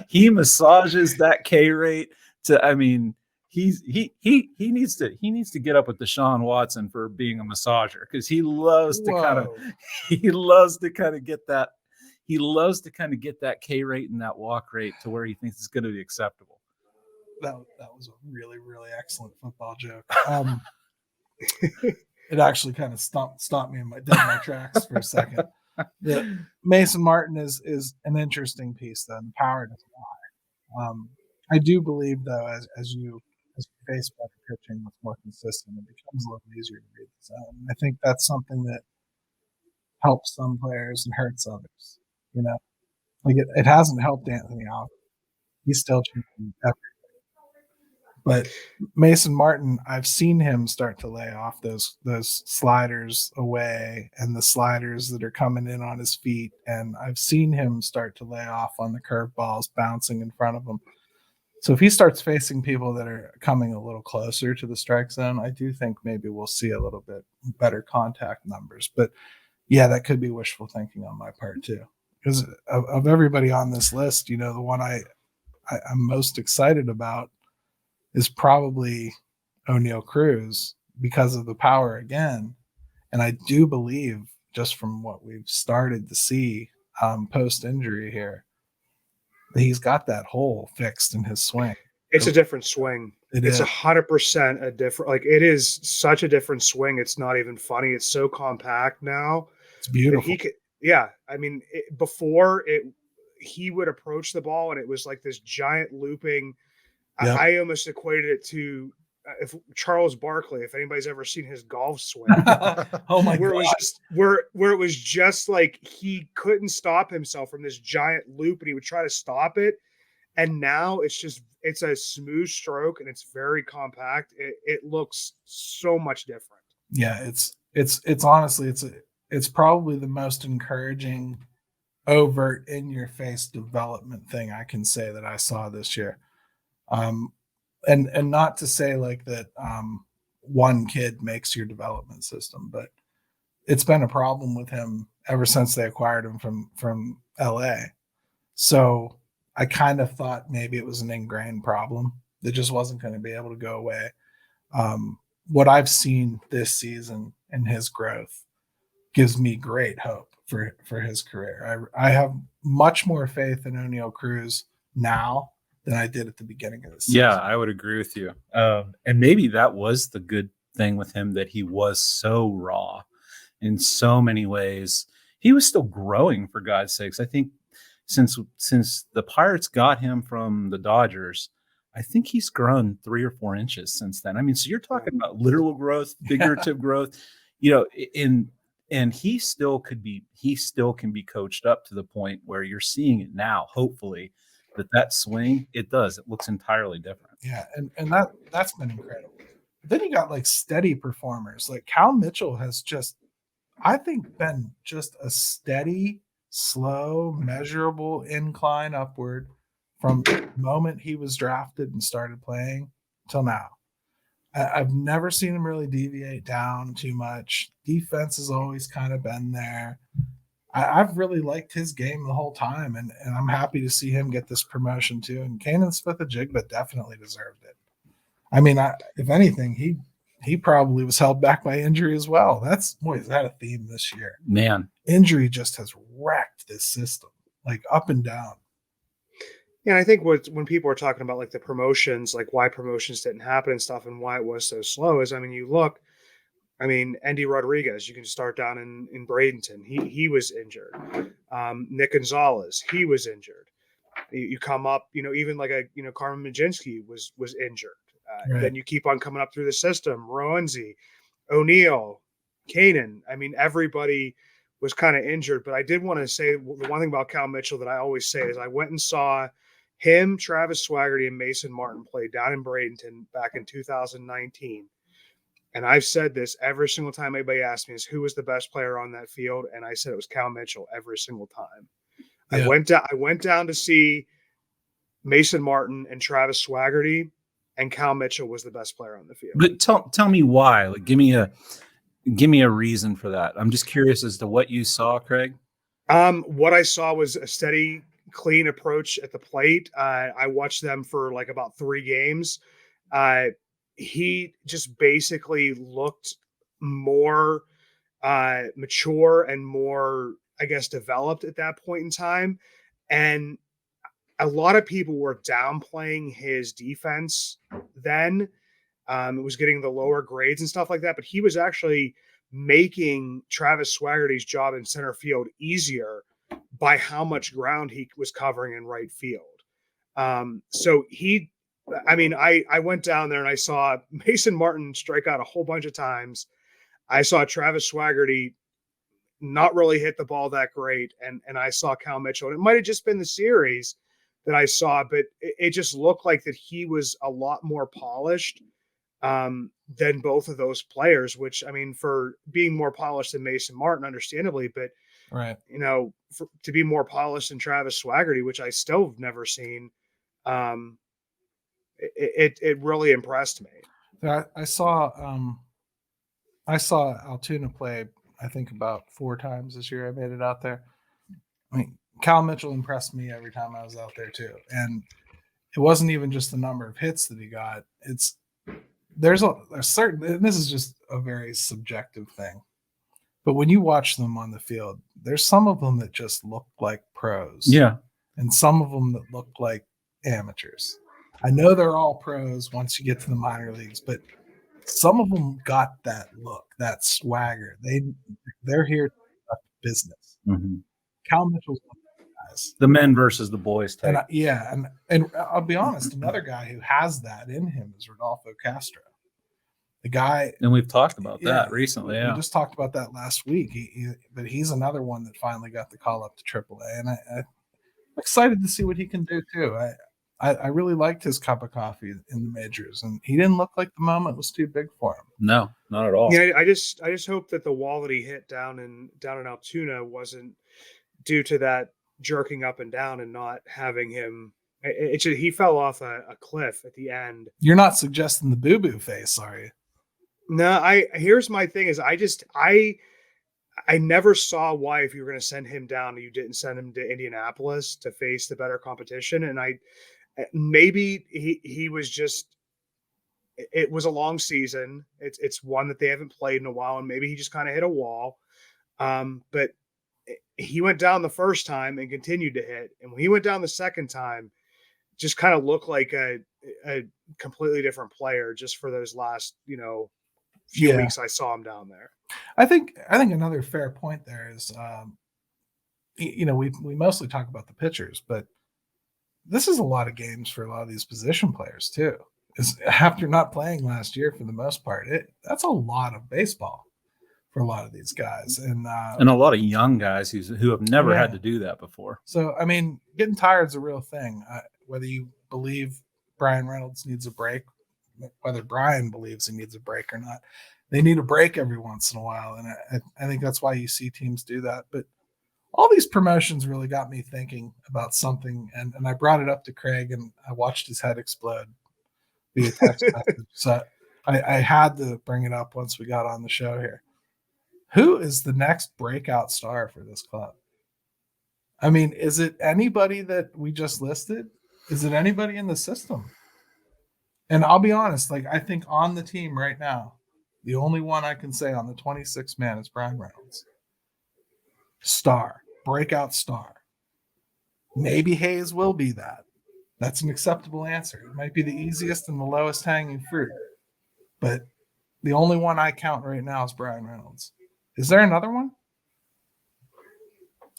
he massages that K rate to. I mean, he needs to get up with Deshaun Watson for being a massager, because he loves to kind of get that. He loves to kind of get that K rate and that walk rate to where he thinks it's going to be acceptable. That was a really, really excellent football joke. It actually kind of stopped me in my tracks for a second. The Mason Martin is an interesting piece, though. The power doesn't lie. I do believe, though, as you face better pitching with more consistent, it becomes a little easier to read the zone. I think that's something that helps some players and hurts others. You know, like it hasn't helped Anthony Alford. He's still changing everything. But Mason Martin, I've seen him start to lay off those sliders away and the sliders that are coming in on his feet. And I've seen him start to lay off on the curveballs bouncing in front of him. So if he starts facing people that are coming a little closer to the strike zone, I do think maybe we'll see a little bit better contact numbers. But yeah, that could be wishful thinking on my part too. Because of everybody on this list, you know, the one I'm most excited about is probably O'Neal Cruz, because of the power again. And I do believe, just from what we've started to see post-injury here, that he's got that hole fixed in his swing. It's a different swing. It's 100% a different, like it is such a different swing. It's not even funny. It's so compact now. It's beautiful. Yeah. I mean, before he would approach the ball and it was like this giant looping. Yep. I almost equated it to if Charles Barkley, if anybody's ever seen his golf swing. Oh my where God. It was just where it was just like he couldn't stop himself from this giant loop, and he would try to stop it. And now it's a smooth stroke and it's very compact. It looks so much different. Yeah, it's honestly it's probably the most encouraging, overt, in your face development thing I can say that I saw this year. And not to say like that one kid makes your development system, but it's been a problem with him ever since they acquired him from LA. So I kind of thought maybe it was an ingrained problem that just wasn't going to be able to go away. What I've seen this season and his growth gives me great hope for his career. I have much more faith in O'Neal Cruz now than I did at the beginning of the season. Yeah, I would agree with you. And maybe that was the good thing with him, that he was so raw in so many ways. He was still growing, for God's sakes. I think since the Pirates got him from the Dodgers, I think he's grown 3 or 4 inches since then. I mean, so you're talking about literal growth, figurative growth, you know, and he still can be coached up to the point where you're seeing it now, hopefully, that swing, it looks entirely different. Yeah, and that's been incredible. But then you got like steady performers. Like Cal Mitchell has just, I think, been just a steady, slow, measurable incline upward from the moment he was drafted and started playing till now. I've never seen him really deviate down too much. Defense has always kind of been there. I've really liked his game the whole time, and I'm happy to see him get this promotion too. And Kanan Smith-Njigba definitely deserved it. I mean, if anything, he probably was held back by injury as well. Is that a theme this year? Man, injury just has wrecked this system, like up and down. Yeah, I think when people are talking about like the promotions, like why promotions didn't happen and stuff, and why it was so slow, is, I mean, you look. I mean, Endy Rodriguez, you can start down in Bradenton. He was injured. Nick Gonzalez, he was injured. You come up, you know, even like Carmen Majinski was injured. Right. Then you keep on coming up through the system. Roenzi, O'Neal, Kanan, I mean, everybody was kind of injured, but I did want to say the one thing about Cal Mitchell that I always say is I went and saw him, Travis Swaggerty, and Mason Martin play down in Bradenton back in 2019. And I've said this every single time anybody asks me is who was the best player on that field. And I said it was Cal Mitchell every single time. Yeah. I went down to see Mason Martin and Travis Swaggerty, and Cal Mitchell was the best player on the field. But tell me why. Like, give me a reason for that. I'm just curious as to what you saw, Craig. What I saw was a steady, clean approach at the plate. I watched them for like about 3 games. He just basically looked more mature and more, I guess, developed at that point in time. And a lot of people were downplaying his defense then. It was getting the lower grades and stuff like that, but he was actually making Travis Swaggerty's job in center field easier by how much ground he was covering in right field. So I went down there and I saw Mason Martin strike out a whole bunch of times. I saw Travis Swaggerty not really hit the ball that great. And I saw Cal Mitchell, and it might've just been the series that I saw, but it just looked like that he was a lot more polished than both of those players, which, I mean, for being more polished than Mason Martin, understandably, but right, to be more polished than Travis Swaggerty, which I still have never seen, it really impressed me. I saw Altoona play, I think about 4 times this year. I made it out there. I mean, Cal Mitchell impressed me every time I was out there too. And it wasn't even just the number of hits that he got. There's a certain, and this is just a very subjective thing, but when you watch them on the field, there's some of them that just look like pros. Yeah. And some of them that look like amateurs. I know they're all pros once you get to the minor leagues, but some of them got that look, that swagger. They're here to do business. Mm-hmm. Cal Mitchell's one of those guys. The men versus the boys type. And I'll be honest, another guy who has that in him is Rodolfo Castro. The guy, and we've talked about that recently. Yeah, we just talked about that last week. But he's another one that finally got the call up to AAA, and I'm excited to see what he can do too. I really liked his cup of coffee in the majors, and he didn't look like the moment was too big for him. No, not at all. Yeah, I just hope that the wall that he hit down in Altoona wasn't due to that jerking up and down and not having him. He fell off a cliff at the end. You're not suggesting the boo-boo face, are you? No, here's my thing is I never saw why, if you were going to send him down, you didn't send him to Indianapolis to face the better competition. And maybe he was just, it was a long season. It's one that they haven't played in a while, and maybe he just kind of hit a wall. But he went down the first time and continued to hit. And when he went down the second time, just kind of looked like a completely different player just for those last, few weeks I saw him down there. I think another fair point there is, we mostly talk about the pitchers, but this is a lot of games for a lot of these position players too. After not playing last year for the most part, that's a lot of baseball for a lot of these guys, and a lot of young guys who have never had to do that before. So I mean, getting tired is a real thing. Whether you believe Brian Reynolds needs a break, whether Brian believes he needs a break or not, they need a break every once in a while. And I think that's why you see teams do that. But all these promotions really got me thinking about something. And I brought it up to Craig, and I watched his head explode via text message. So I had to bring it up once we got on the show here. Who is the next breakout star for this club? I mean, is it anybody that we just listed? Is it anybody in the system? And I'll be honest, I think on the team right now, the only one I can say on the 26 man is Brian Reynolds. Star, breakout star. Maybe Hayes will be that. That's an acceptable answer. It might be the easiest and the lowest hanging fruit. But the only one I count right now is Brian Reynolds. Is there another one?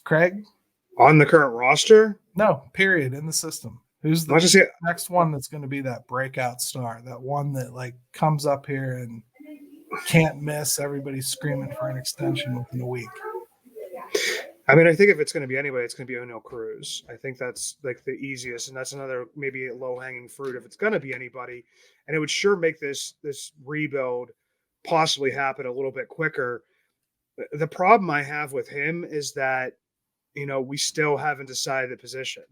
Craig? On the current roster? No, period, in the system. Who's the next one that's going to be that breakout star, that one that comes up here and can't miss. Everybody's screaming for an extension within a week. I mean, I think if it's going to be anybody, it's going to be O'Neal Cruz. I think that's like the easiest, and that's another maybe low hanging fruit if it's going to be anybody, and it would sure make this rebuild possibly happen a little bit quicker. The problem I have with him is that we still haven't decided the position,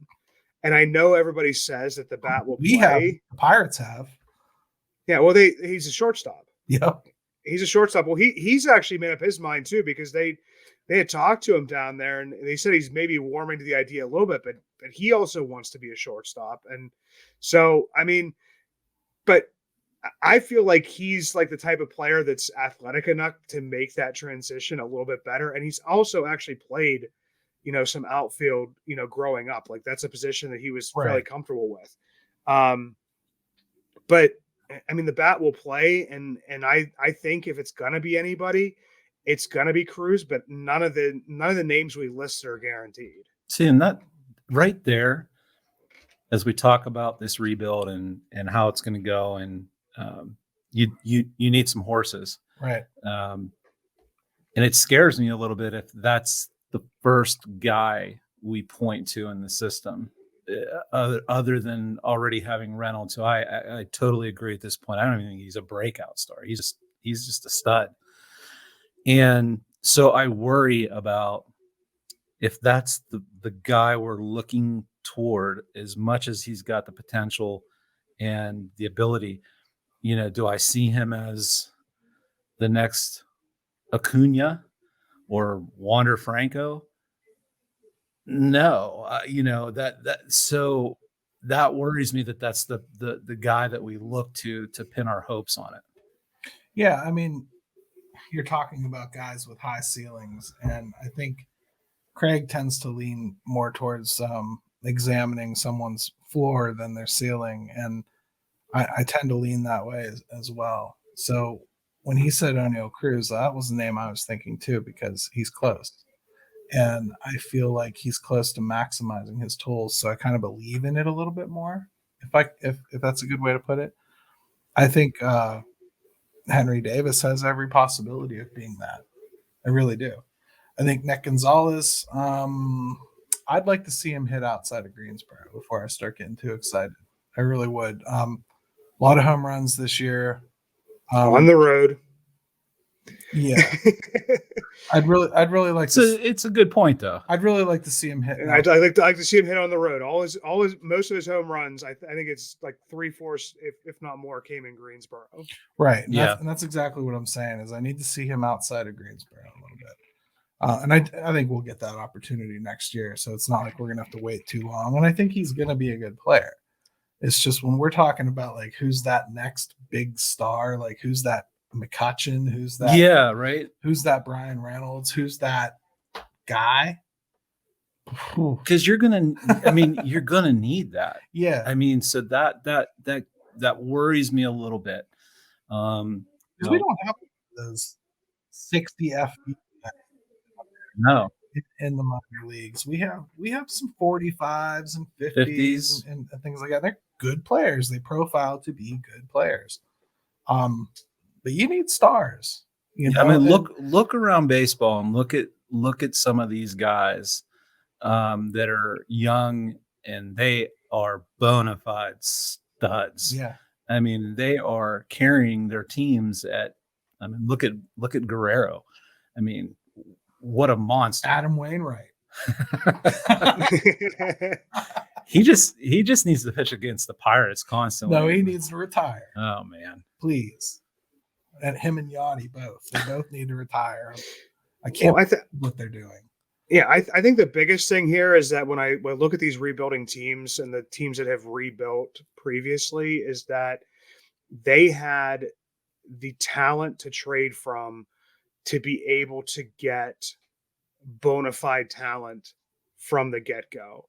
and I know everybody says that the bat will play. The Pirates have. Yeah, well, he's a shortstop. Yep, he's a shortstop. Well, he's actually made up his mind too, because they had talked to him down there, and they said he's maybe warming to the idea a little bit, but he also wants to be a shortstop. And so, I mean, but I feel like he's like the type of player that's athletic enough to make that transition a little bit better. And he's also actually played, some outfield, growing up. Like that's a position that he was fairly comfortable with. But I mean, the bat will play, and I think if it's gonna be anybody, it's gonna be Cruz, but none of the names we listed are guaranteed. See, and that right there, as we talk about this rebuild and how it's going to go, and you need some horses, right? And it scares me a little bit if that's the first guy we point to in the system, other than already having Reynolds. So I totally agree at this point. I don't even think he's a breakout star. He's just a stud. And so I worry about if that's the guy we're looking toward, as much as he's got the potential and the ability, do I see him as the next Acuna or Wander Franco? No, so that worries me that that's the guy that we look to pin our hopes on it. Yeah, I mean, you're talking about guys with high ceilings, and I think Craig tends to lean more towards examining someone's floor than their ceiling, and I tend to lean that way as well. So when he said O'Neal Cruz, that was the name I was thinking too, because he's close, and I feel like he's close to maximizing his tools. So I kind of believe in it a little bit more, if that's a good way to put it. I think Henry Davis has every possibility of being that. I really do. I think Nick Gonzalez, I'd like to see him hit outside of Greensboro before I start getting too excited. I really would. A lot of home runs this year. On the road. Yeah. I'd really like to. It's a good point, though. I'd really like to see him hit. I'd like to see him hit on the road. Most of his home runs, I think it's like 3/4, if not more, came in Greensboro. Right. And that's exactly what I'm saying. Is I need to see him outside of Greensboro a little bit. And I think we'll get that opportunity next year. So it's not like we're going to have to wait too long. And I think he's going to be a good player. It's just when we're talking about like who's that next big star, like who's that McCutcheon, who's that? Yeah, right. Who's that Brian Reynolds? Who's that guy? Because you're gonna need that. Yeah. I mean, so that worries me a little bit. Because we don't have those 60 FB. No. In the minor leagues, we have some 45s and 50s and things like that. They're good players. They profile to be good players. But you need stars. I mean, look around baseball and look at some of these guys that are young and they are bona fide studs. Yeah. I mean, they are carrying their teams look at Guerrero. I mean, what a monster. Adam Wainwright. He just needs to pitch against the Pirates constantly. No, he needs to retire. Oh man. Please. And him and Yachty both. They both need to retire. I can't what they're doing. Yeah, I think the biggest thing here is that when I look at these rebuilding teams and the teams that have rebuilt previously, is that they had the talent to trade from to be able to get bona fide talent from the get-go.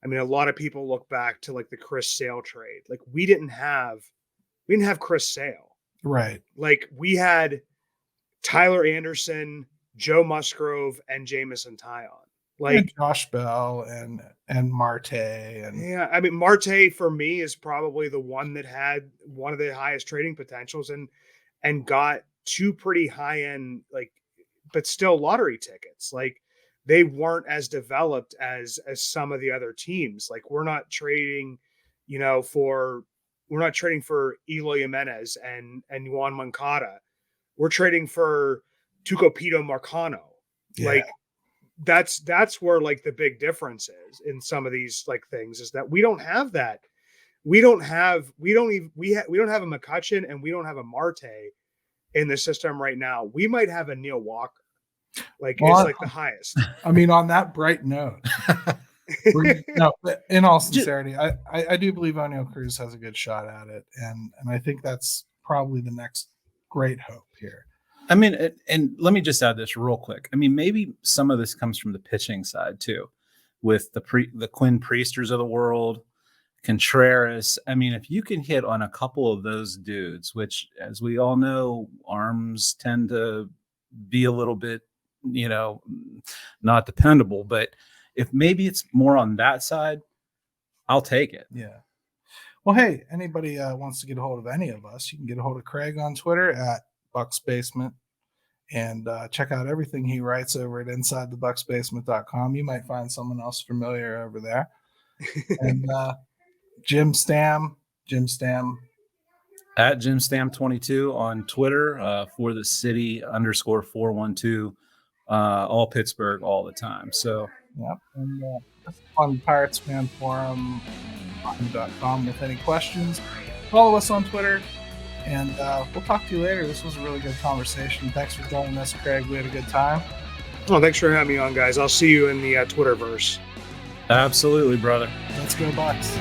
I mean, a lot of people look back to like the Chris Sale trade. Like we didn't have Chris Sale. Right. Like we had Tyler Anderson, Joe Musgrove, and Jamison Tyon. Like and Josh Bell and Marte and yeah, I mean Marte for me is probably the one that had one of the highest trading potentials and got two pretty high end, like, but still lottery tickets. Like, they weren't as developed as some of the other teams. Like, we're not trading, for Eloy Jimenez and Juan Moncada. We're trading for Tucupito Marcano. Yeah. Like, that's where like the big difference is in some of these like things, is that we don't have that. We don't have a McCutchen and we don't have a Marte in the system right now. We might have a Neil Walker. Like, it's like the highest. I mean, on that bright note, no, in all sincerity, I do believe O'Neal Cruz has a good shot at it. And I think that's probably the next great hope here. I mean, and let me just add this real quick. I mean, maybe some of this comes from the pitching side too, with the Quinn Priesters of the world, Contreras. I mean, if you can hit on a couple of those dudes, which, as we all know, arms tend to be a little bit, not dependable, but if maybe it's more on that side, I'll take it. Yeah. Well, hey, anybody wants to get a hold of any of us, you can get a hold of Craig on Twitter at Bucs Basement, and check out everything he writes over at InsideTheBucsBasement.com. You might find someone else familiar over there. And Jim Stam at JimStam22 on Twitter, for the city _412, all Pittsburgh all the time. So yep. And on Pirates Fan Forum.com with any questions. Follow us on Twitter, and we'll talk to you later. This was a really good conversation. Thanks for joining us, Craig. We had a good time. Well, thanks for having me on, guys. I'll see you in the Twitterverse. Absolutely, brother. Let's go Bucs.